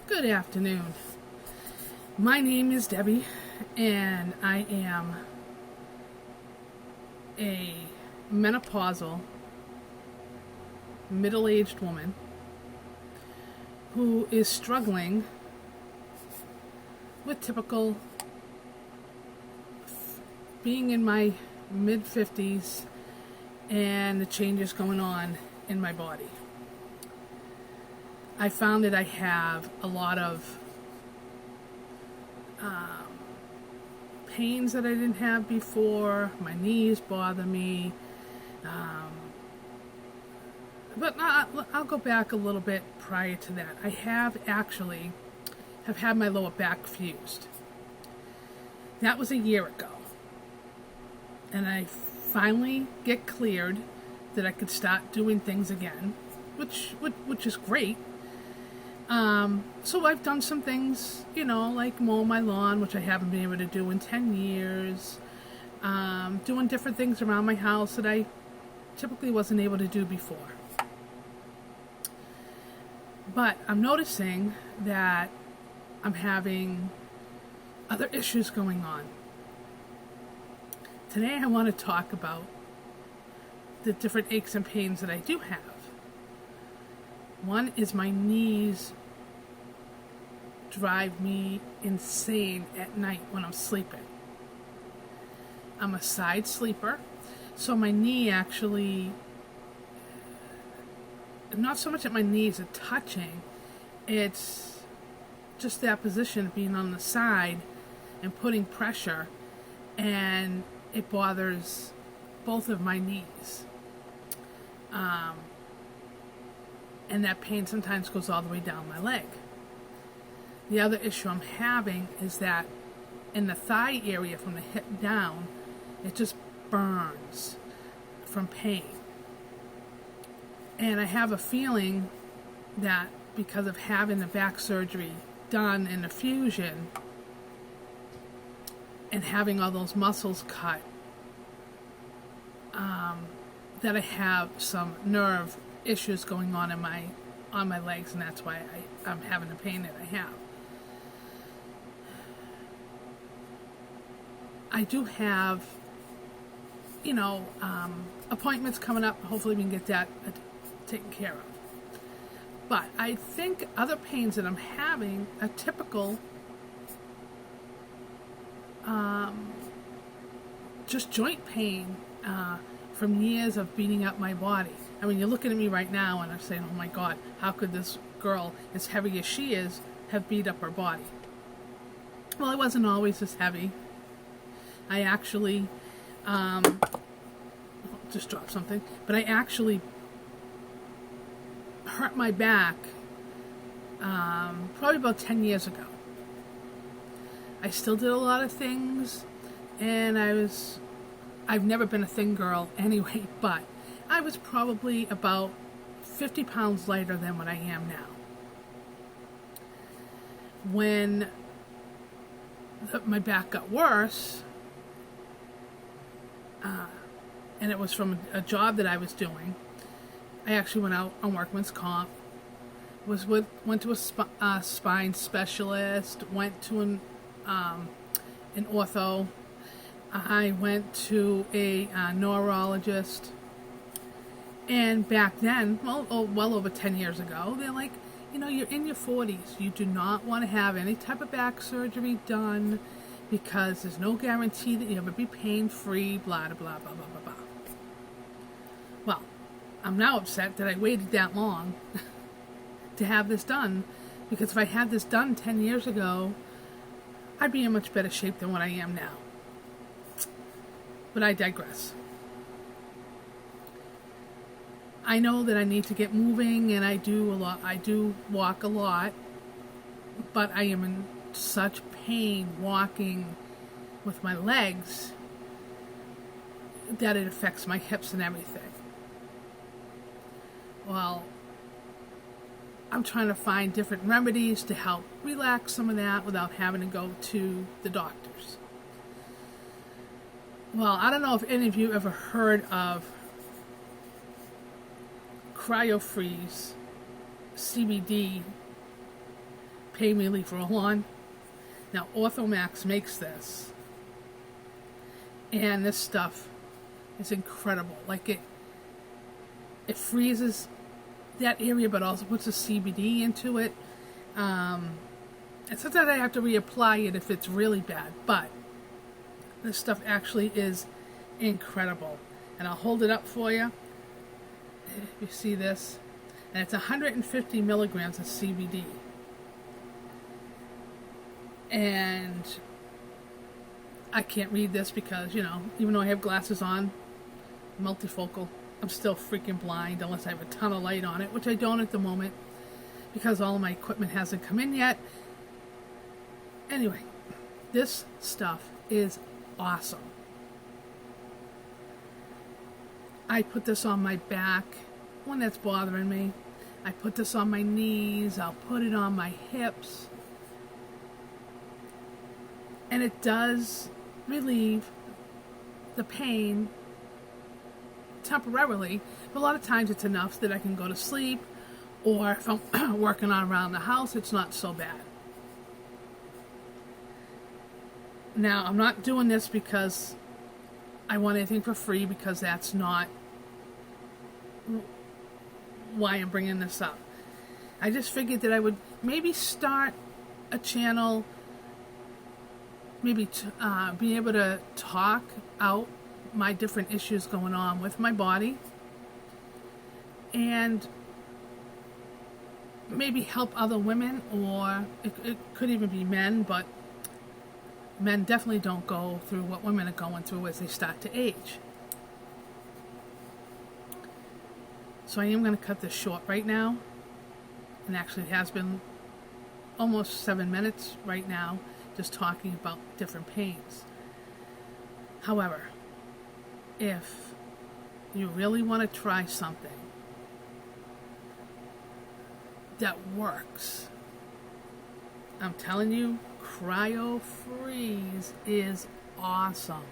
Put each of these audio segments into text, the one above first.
Good afternoon. My name is Debbie, and I am a menopausal, middle-aged woman who is struggling with typical being in my mid-50s and the changes going on in my body. I found that I have a lot of pains that I didn't have before. My knees bother me. But I'll go back a little bit prior to that. I have had my lower back fused. That was a year ago. And I finally get cleared that I could start doing things again, which is great. So I've done some things, like mow my lawn, which I haven't been able to do in 10 years. Doing different things around my house that I typically wasn't able to do before. But I'm noticing that I'm having other issues going on. Today I want to talk about the different aches and pains that I do have. One is my knees drive me insane at night when I'm sleeping. I'm a side sleeper, so my knee actually, not so much that my knees are touching, it's just that position of being on the side and putting pressure, and it bothers both of my knees. And that pain sometimes goes all the way down my leg. The other issue I'm having is that in the thigh area from the hip down, it just burns from pain. And I have a feeling that because of having the back surgery done and the fusion and having all those muscles cut, that I have some nerve issues going on my legs, and that's why I'm having the pain that I have. I do have, appointments coming up. Hopefully we can get that taken care of. But I think other pains that I'm having are typical, just joint pain from years of beating up my body. I mean, you're looking at me right now and I'm saying, oh my God, how could this girl, as heavy as she is, have beat up her body? Well, I wasn't always this heavy. I actually, just dropped something, but I actually hurt my back probably about 10 years ago. I still did a lot of things, and I've never been a thin girl anyway, but I was probably about 50 pounds lighter than what I am now. When my back got worse, and it was from a job that I was doing, I actually went out on workman's comp, went to a spine specialist, went to an ortho. I went to a neurologist, and back then, well over 10 years ago, they're like, you're in your 40s. You do not want to have any type of back surgery done because there's no guarantee that you'll ever be pain-free, blah, blah, blah, blah, blah, blah. Well, I'm now upset that I waited that long to have this done, because if I had this done 10 years ago, I'd be in much better shape than what I am now. But I digress. I know that I need to get moving, and I do walk a lot, but I am in such pain walking with my legs that it affects my hips and everything. Well, I'm trying to find different remedies to help relax some of that without having to go to the doctors. Well, I don't know if any of you ever heard of CryoFreeze CBD pain relief roll-on. Now, Orthomax makes this, and this stuff is incredible. Like it freezes that area, but also puts a CBD into it. And sometimes I have to reapply it if it's really bad, but this stuff actually is incredible. And I'll hold it up for you. If you see this, and it's 150 milligrams of CBD. And I can't read this because, even though I have glasses on, multifocal, I'm still freaking blind unless I have a ton of light on it, which I don't at the moment because all of my equipment hasn't come in yet. Anyway, this stuff is awesome. I put this on my back when that's bothering me. I put this on my knees. I'll put it on my hips. And it does relieve the pain temporarily, but a lot of times it's enough that I can go to sleep, or if I'm working on around the house, it's not so bad. Now, I'm not doing this because I want anything for free, because that's not why I'm bringing this up. I just figured that I would maybe start a channel, maybe be able to talk out my different issues going on with my body, and maybe help other women, or it could even be men, but men definitely don't go through what women are going through as they start to age. So I am going to cut this short right now, and actually it has been almost 7 minutes right now, just talking about different pains. However, if you really want to try something that works, I'm telling you, Cryo Freeze is awesome.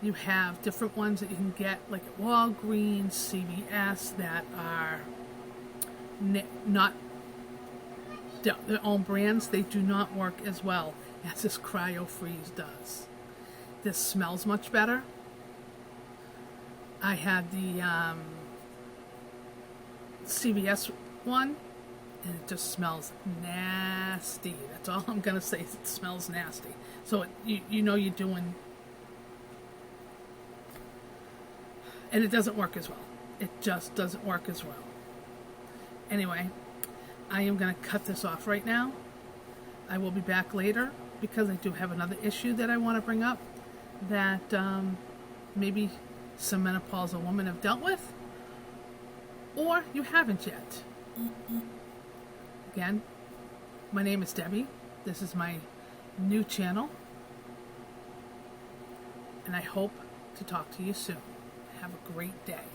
You have different ones that you can get, like at Walgreens, CVS, that are not their own brands. They do not work as well as this Cryo Freeze does. This smells much better. I had the CVS one, and it just smells nasty. That's all I'm gonna say. It smells nasty. So you know you're doing, and it doesn't work as well. It just doesn't work as well. Anyway, I am gonna cut this off right now. I will be back later because I do have another issue that I want to bring up that maybe some menopausal women have dealt with, or you haven't yet. Again, my name is Debbie. This is my new channel, and I hope to talk to you soon. Have a great day.